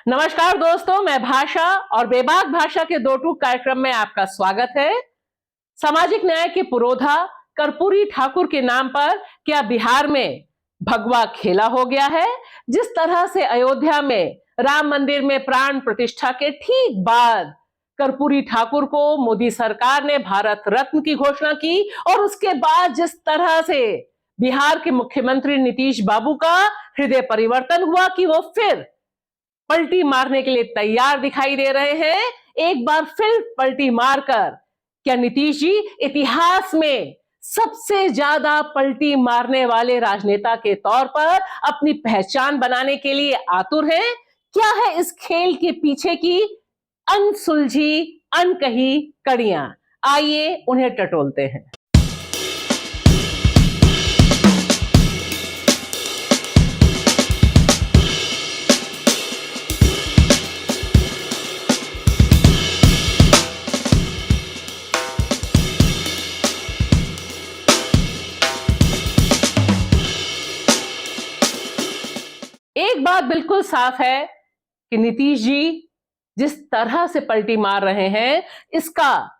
नमस्कार दोस्तों, मैं भाषा और बेबाक भाषा के दो टूक कार्यक्रम में आपका स्वागत है। सामाजिक न्याय के पुरोधा कर्पूरी ठाकुर के नाम पर क्या बिहार में भगवा खेला हो गया है? जिस तरह से अयोध्या में राम मंदिर में प्राण प्रतिष्ठा के ठीक बाद कर्पूरी ठाकुर को मोदी सरकार ने भारत रत्न की घोषणा की और उसके बाद जिस तरह से बिहार के मुख्यमंत्री नीतीश बाबू का हृदय परिवर्तन हुआ कि वो फिर पलटी मारने के लिए तैयार दिखाई दे रहे हैं, एक बार फिर पलटी मारकर क्या नीतीश जी इतिहास में सबसे ज्यादा पलटी मारने वाले राजनेता के तौर पर अपनी पहचान बनाने के लिए आतुर हैं? क्या है इस खेल के पीछे की अनसुलझी अनकही कड़ियां? आइए उन्हें टटोलते हैं। एक बात बिल्कुल साफ है कि नीतीश जी जिस तरह से पलटी मार रहे हैं, इसका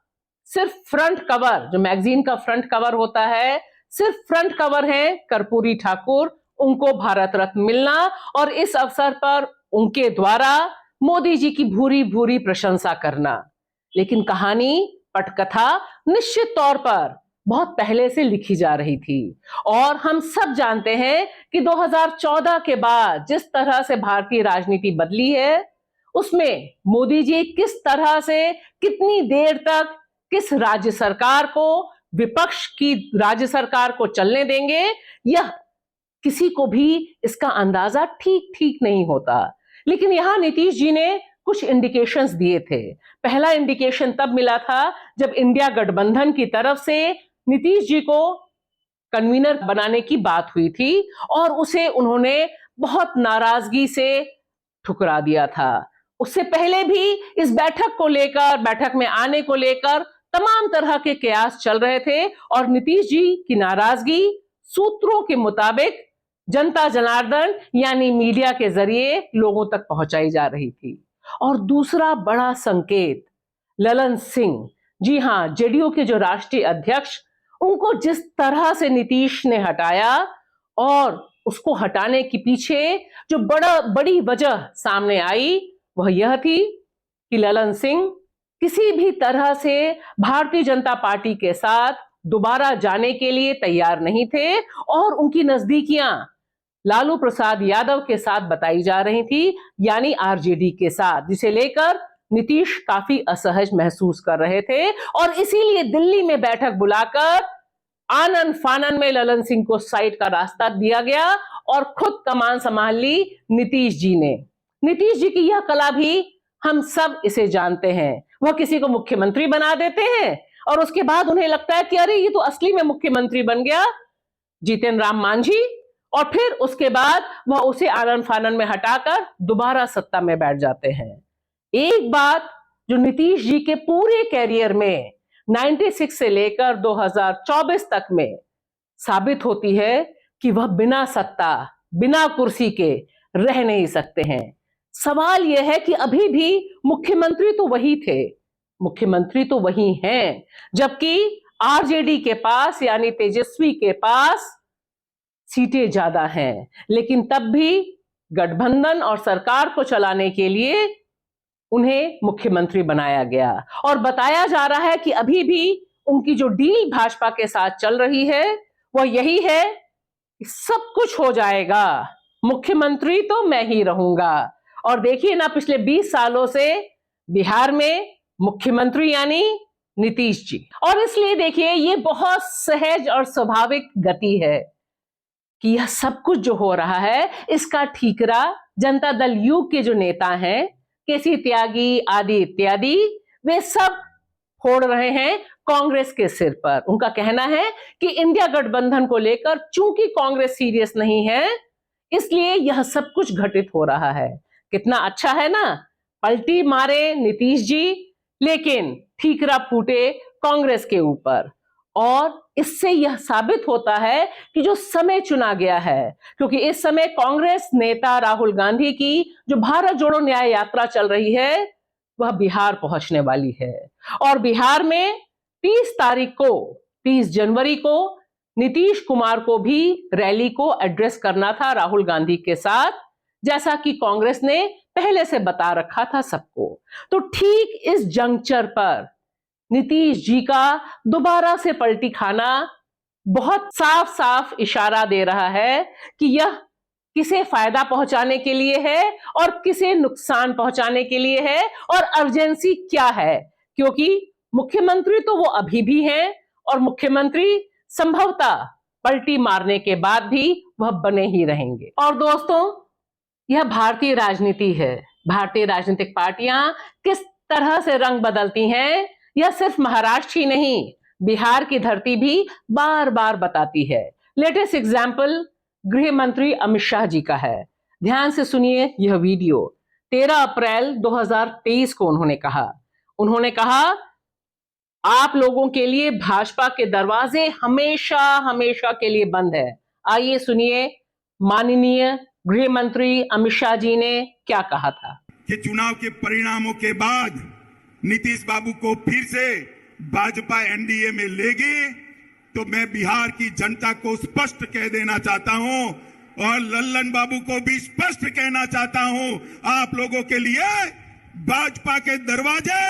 सिर्फ फ्रंट कवर, जो मैगजीन का फ्रंट कवर होता है, सिर्फ फ्रंट कवर है कर्पूरी ठाकुर, उनको भारत रत्न मिलना और इस अवसर पर उनके द्वारा मोदी जी की भूरी भूरी प्रशंसा करना। लेकिन कहानी, पटकथा निश्चित तौर पर बहुत पहले से लिखी जा रही थी और हम सब जानते हैं कि 2014 के बाद जिस तरह से भारतीय राजनीति बदली है, उसमें मोदी जी किस तरह से कितनी देर तक किस राज्य सरकार को, विपक्ष की राज्य सरकार को चलने देंगे, यह किसी को भी इसका अंदाजा ठीक ठीक नहीं होता। लेकिन यहां नीतीश जी ने कुछ इंडिकेशंस दिए थे। पहला इंडिकेशन तब मिला था जब इंडिया गठबंधन की तरफ से नीतीश जी को कन्वीनर बनाने की बात हुई थी और उसे उन्होंने बहुत नाराजगी से ठुकरा दिया था। उससे पहले भी इस बैठक को लेकर, बैठक में आने को लेकर तमाम तरह के कयास चल रहे थे और नीतीश जी की नाराजगी सूत्रों के मुताबिक जनता जनार्दन यानी मीडिया के जरिए लोगों तक पहुंचाई जा रही थी। और दूसरा बड़ा संकेत, ललन सिंह, जी हां, जेडीयू के जो राष्ट्रीय अध्यक्ष, उनको जिस तरह से नीतीश ने हटाया और उसको हटाने के पीछे जो बड़ी वजह सामने आई वह यह थी कि ललन सिंह किसी भी तरह से भारतीय जनता पार्टी के साथ दोबारा जाने के लिए तैयार नहीं थे और उनकी नजदीकियां लालू प्रसाद यादव के साथ बताई जा रही थी, यानी आरजेडी के साथ, जिसे लेकर नीतीश काफी असहज महसूस कर रहे थे और इसीलिए दिल्ली में बैठक बुलाकर आनन फानन में ललन सिंह को साइड का रास्ता दिया गया और खुद कमान संभाल ली नीतीश जी ने। नीतीश जी की यह कला भी हम सब इसे जानते हैं। वह किसी को मुख्यमंत्री बना देते हैं और उसके बाद उन्हें लगता है कि अरे ये तो असली में मुख्यमंत्री बन गया जीतन राम मांझी, और फिर उसके बाद वह उसे आनन फानन में हटाकर दोबारा सत्ता में बैठ जाते हैं। एक बात जो नीतीश जी के पूरे कैरियर में 96 से लेकर 2024 तक में साबित होती है कि वह बिना सत्ता, बिना कुर्सी के रह नहीं सकते हैं। सवाल यह है कि अभी भी मुख्यमंत्री तो वही थे, मुख्यमंत्री तो वही हैं, जबकि आरजेडी के पास यानी तेजस्वी के पास सीटें ज्यादा हैं, लेकिन तब भी गठबंधन और सरकार को चलाने के लिए उन्हें मुख्यमंत्री बनाया गया और बताया जा रहा है कि अभी भी उनकी जो डील भाजपा के साथ चल रही है वह यही है कि सब कुछ हो जाएगा, मुख्यमंत्री तो मैं ही रहूंगा। और देखिए ना, पिछले 20 सालों से बिहार में मुख्यमंत्री यानी नीतीश जी। और इसलिए देखिए, ये बहुत सहज और स्वाभाविक गति है कि यह सब कुछ जो हो रहा है इसका ठीकरा जनता दल यू के जो नेता हैं, केसी त्यागी आदि इत्यादि, वे सब फोड़ रहे हैं कांग्रेस के सिर पर। उनका कहना है कि इंडिया गठबंधन को लेकर चूंकि कांग्रेस सीरियस नहीं है, इसलिए यह सब कुछ घटित हो रहा है। कितना अच्छा है ना, पलटी मारे नीतीश जी लेकिन ठीकरा फूटे कांग्रेस के ऊपर। और इससे यह साबित होता है कि जो समय चुना गया है, क्योंकि इस समय कांग्रेस नेता राहुल गांधी की जो भारत जोड़ो न्याय यात्रा चल रही है वह बिहार पहुंचने वाली है। और बिहार में 30 जनवरी को नीतीश कुमार को भी रैली को एड्रेस करना था राहुल गांधी के साथ, जैसा कि कांग्रेस ने पहले से बता रखा था सबको। तो ठीक इस जंक्चर पर नीतीश जी का दोबारा से पलटी खाना बहुत साफ साफ इशारा दे रहा है कि यह किसे फायदा पहुंचाने के लिए है और किसे नुकसान पहुंचाने के लिए है और अर्जेंसी क्या है, क्योंकि मुख्यमंत्री तो वो अभी भी हैं और मुख्यमंत्री संभवतः पलटी मारने के बाद भी वह बने ही रहेंगे। और दोस्तों, यह भारतीय राजनीति है। भारतीय राजनीतिक पार्टियां किस तरह से रंग बदलती हैं यह सिर्फ महाराष्ट्र ही नहीं, बिहार की धरती भी बार बार बताती है। लेटेस्ट एग्जाम्पल गृह मंत्री अमित शाह जी का है। ध्यान से सुनिए यह वीडियो। 13 अप्रैल 2023 को उन्होंने कहा आप लोगों के लिए भाजपा के दरवाजे हमेशा हमेशा के लिए बंद है। आइए सुनिए माननीय गृह मंत्री अमित शाह जी ने क्या कहा था। कि चुनाव के परिणामों के बाद नीतीश बाबू को फिर से भाजपा एनडीए में लेगी तो मैं बिहार की जनता को स्पष्ट कह देना चाहता हूं और लल्लन बाबू को भी स्पष्ट कहना चाहता हूं, आप लोगों के लिए भाजपा के दरवाजे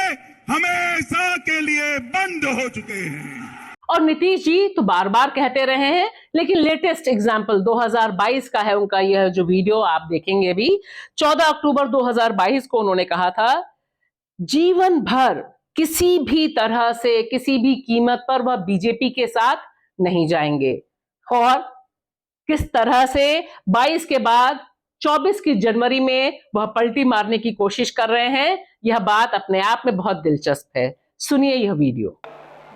हमेशा के लिए बंद हो चुके हैं। और नीतीश जी तो बार बार कहते रहे हैं, लेकिन लेटेस्ट एग्जाम्पल 2022 का है उनका यह जो वीडियो आप देखेंगे भी। 14 अक्टूबर 2022 को उन्होंने कहा था जीवन भर किसी भी तरह से किसी भी कीमत पर वह बीजेपी के साथ नहीं जाएंगे। और किस तरह से 22 के बाद 24 की जनवरी में वह पलटी मारने की कोशिश कर रहे हैं, यह बात अपने आप में बहुत दिलचस्प है। सुनिए यह वीडियो।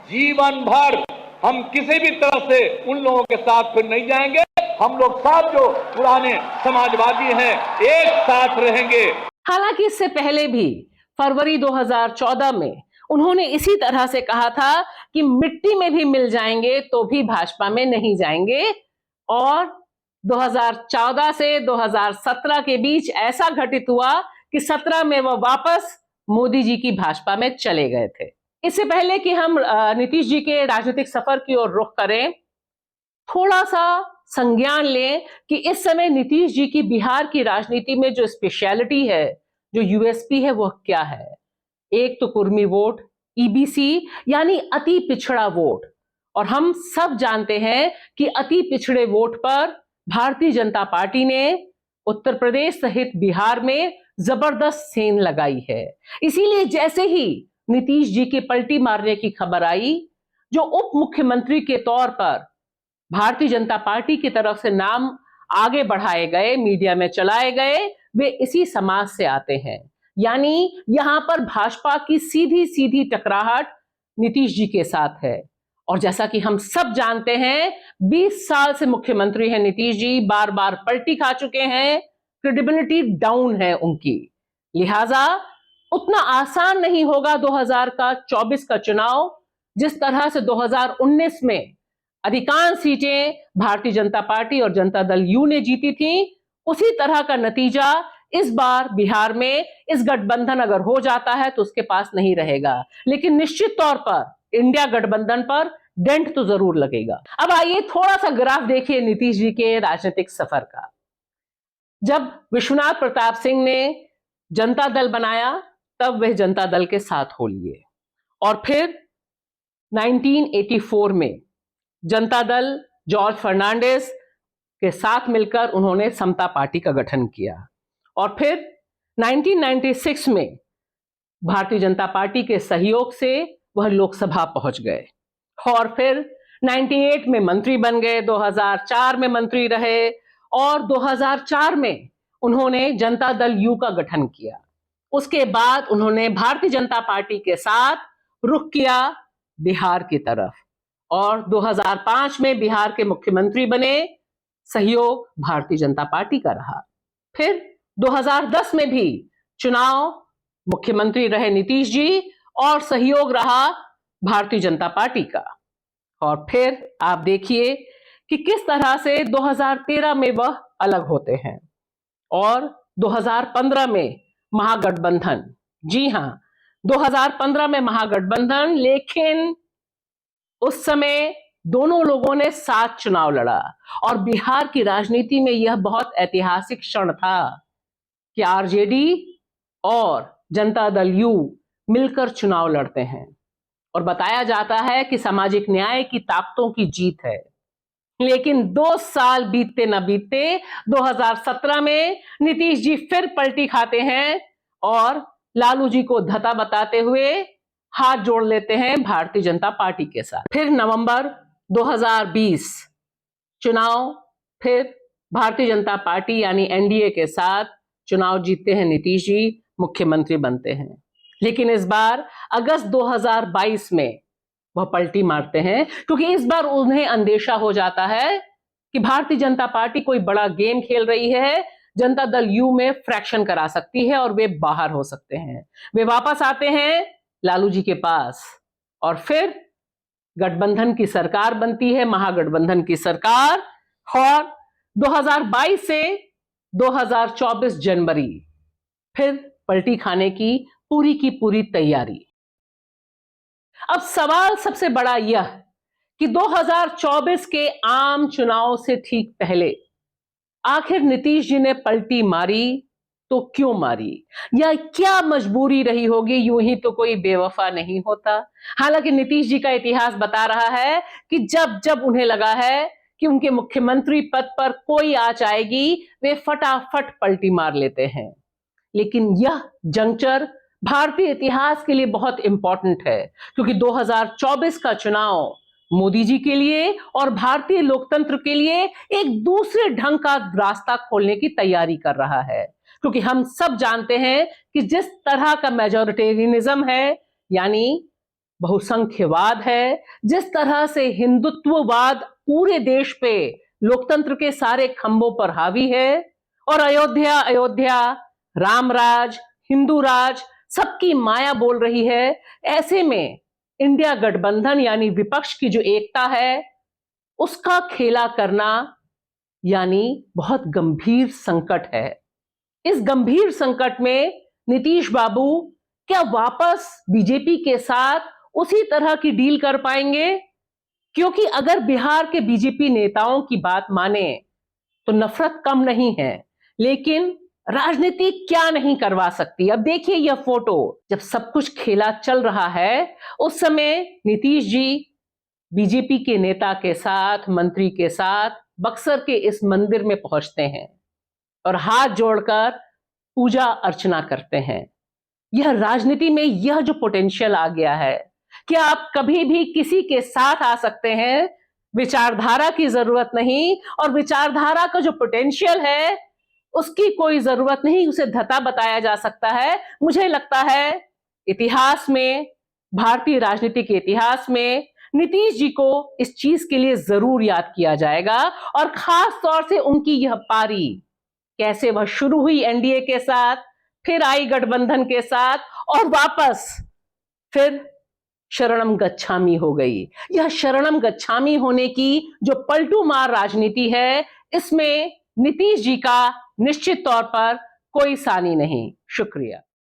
जीवन भर हम किसी भी तरह से उन लोगों के साथ फिर नहीं जाएंगे। हम लोग सब जो पुराने समाजवादी हैं एक साथ रहेंगे। हालांकि इससे पहले भी फरवरी 2014 में उन्होंने इसी तरह से कहा था कि मिट्टी में भी मिल जाएंगे तो भी भाजपा में नहीं जाएंगे। और 2014 से 2017 के बीच ऐसा घटित हुआ कि 17 में वह वापस मोदी जी की भाजपा में चले गए थे। इससे पहले कि हम नीतीश जी के राजनीतिक सफर की ओर रुख करें, थोड़ा सा संज्ञान लें कि इस समय नीतीश जी की बिहार की राजनीति में जो स्पेशलिटी है, जो यूएसपी है, वह क्या है। एक तो कुर्मी वोट, ईबीसी यानी अति पिछड़ा वोट। और हम सब जानते हैं कि अति पिछड़े वोट पर भारतीय जनता पार्टी ने उत्तर प्रदेश सहित बिहार में जबरदस्त सेंध लगाई है। इसीलिए जैसे ही नीतीश जी के पलटी मारने की खबर आई, जो उप मुख्यमंत्री के तौर पर भारतीय जनता पार्टी की तरफ से नाम आगे बढ़ाए गए, मीडिया में चलाए गए, वे इसी समाज से आते हैं। यानी यहां पर भाजपा की सीधी सीधी टकराहट नीतीश जी के साथ है। और जैसा कि हम सब जानते हैं 20 साल से मुख्यमंत्री हैं नीतीश जी, बार बार पलटी खा चुके हैं, क्रेडिबिलिटी डाउन है उनकी। लिहाजा उतना आसान नहीं होगा 2024 का चुनाव। जिस तरह से 2019 में अधिकांश सीटें भारतीय जनता पार्टी और जनता दल यू ने जीती थी, उसी तरह का नतीजा इस बार बिहार में इस गठबंधन अगर हो जाता है तो उसके पास नहीं रहेगा। लेकिन निश्चित तौर पर इंडिया गठबंधन पर डेंट तो जरूर लगेगा। अब आइए थोड़ा सा ग्राफ देखिए नीतीश जी के राजनीतिक सफर का। जब विश्वनाथ प्रताप सिंह ने जनता दल बनाया तब वह जनता दल के साथ हो लिए, और फिर 1984 में जनता दल जॉर्ज फर्नांडिस के साथ मिलकर उन्होंने समता पार्टी का गठन किया। और फिर 1996 में भारतीय जनता पार्टी के सहयोग से वह लोकसभा पहुंच गए। और फिर 98 में मंत्री बन गए, 2004 में मंत्री रहे, और 2004 में उन्होंने जनता दल यू का गठन किया। उसके बाद उन्होंने भारतीय जनता पार्टी के साथ रुख किया बिहार की तरफ, और 2005 में बिहार के मुख्यमंत्री बने। सहयोग भारतीय जनता पार्टी का रहा। फिर 2010 में भी चुनाव मुख्यमंत्री रहे नीतीश जी और सहयोग रहा भारतीय जनता पार्टी का। और फिर आप देखिए कि किस तरह से 2013 में वह अलग होते हैं और 2015 में महागठबंधन, जी हां, 2015 में महागठबंधन, लेकिन उस समय दोनों लोगों ने साथ चुनाव लड़ा और बिहार की राजनीति में यह बहुत ऐतिहासिक क्षण था कि आरजेडी और जनता दल यू मिलकर चुनाव लड़ते हैं और बताया जाता है कि सामाजिक न्याय की ताकतों की जीत है। लेकिन 2 साल बीतते न बीतते 2017 में नीतीश जी फिर पलटी खाते हैं और लालू जी को धता बताते हुए हाथ जोड़ लेते हैं भारतीय जनता पार्टी के साथ। फिर नवंबर 2020 चुनाव, फिर भारतीय जनता पार्टी यानी एनडीए के साथ चुनाव जीतते हैं नीतीश जी, मुख्यमंत्री बनते हैं। लेकिन इस बार अगस्त 2022 में वह पलटी मारते हैं क्योंकि इस बार उन्हें अंदेशा हो जाता है कि भारतीय जनता पार्टी कोई बड़ा गेम खेल रही है, जनता दल यू में फ्रैक्शन करा सकती है और वे बाहर हो सकते हैं। वे वापस आते हैं लालू जी के पास और फिर गठबंधन की सरकार बनती है, महागठबंधन की सरकार, और 2022 से 2024 जनवरी फिर पलटी खाने की पूरी तैयारी। अब सवाल सबसे बड़ा यह कि 2024 के आम चुनाव से ठीक पहले आखिर नीतीश जी ने पलटी मारी तो क्यों मारी, या क्या मजबूरी रही होगी? यूं ही तो कोई बेवफा नहीं होता। हालांकि नीतीश जी का इतिहास बता रहा है कि जब जब उन्हें लगा है कि उनके मुख्यमंत्री पद पर कोई आंच आएगी, वे फटाफट पलटी मार लेते हैं। लेकिन यह जंक्चर भारतीय इतिहास के लिए बहुत इंपॉर्टेंट है क्योंकि 2024 का चुनाव मोदी जी के लिए और भारतीय लोकतंत्र के लिए एक दूसरे ढंग का रास्ता खोलने की तैयारी कर रहा है। क्योंकि हम सब जानते हैं कि जिस तरह का मेजॉरिटेरियनिज्म है, यानी बहुसंख्यवाद है, जिस तरह से हिंदुत्ववाद पूरे देश पे लोकतंत्र के सारे खंभों पर हावी है और अयोध्या राम राज, हिंदू राज सबकी माया बोल रही है, ऐसे में इंडिया गठबंधन यानी विपक्ष की जो एकता है उसका खेला करना यानी बहुत गंभीर संकट है। इस गंभीर संकट में नीतीश बाबू क्या वापस बीजेपी के साथ उसी तरह की डील कर पाएंगे? क्योंकि अगर बिहार के बीजेपी नेताओं की बात माने तो नफरत कम नहीं है, लेकिन राजनीति क्या नहीं करवा सकती। अब देखिए यह फोटो, जब सब कुछ खेला चल रहा है उस समय नीतीश जी बीजेपी के नेता के साथ, मंत्री के साथ बक्सर के इस मंदिर में पहुंचते हैं और हाथ जोड़कर पूजा अर्चना करते हैं। यह राजनीति में यह जो पोटेंशियल आ गया है कि आप कभी भी किसी के साथ आ सकते हैं, विचारधारा की जरूरत नहीं, और विचारधारा का जो पोटेंशियल है उसकी कोई जरूरत नहीं, उसे धता बताया जा सकता है। मुझे लगता है इतिहास में, भारतीय राजनीति के इतिहास में नीतीश जी को इस चीज के लिए जरूर याद किया जाएगा, और खास तौर से उनकी यह पारी, कैसे वह शुरू हुई एनडीए के साथ, फिर आई गठबंधन के साथ और वापस फिर शरणम गच्छामी हो गई। यह शरणम गच्छामी होने की जो पलटू मार राजनीति है, इसमें नीतीश जी का निश्चित तौर पर कोई सानी नहीं। शुक्रिया।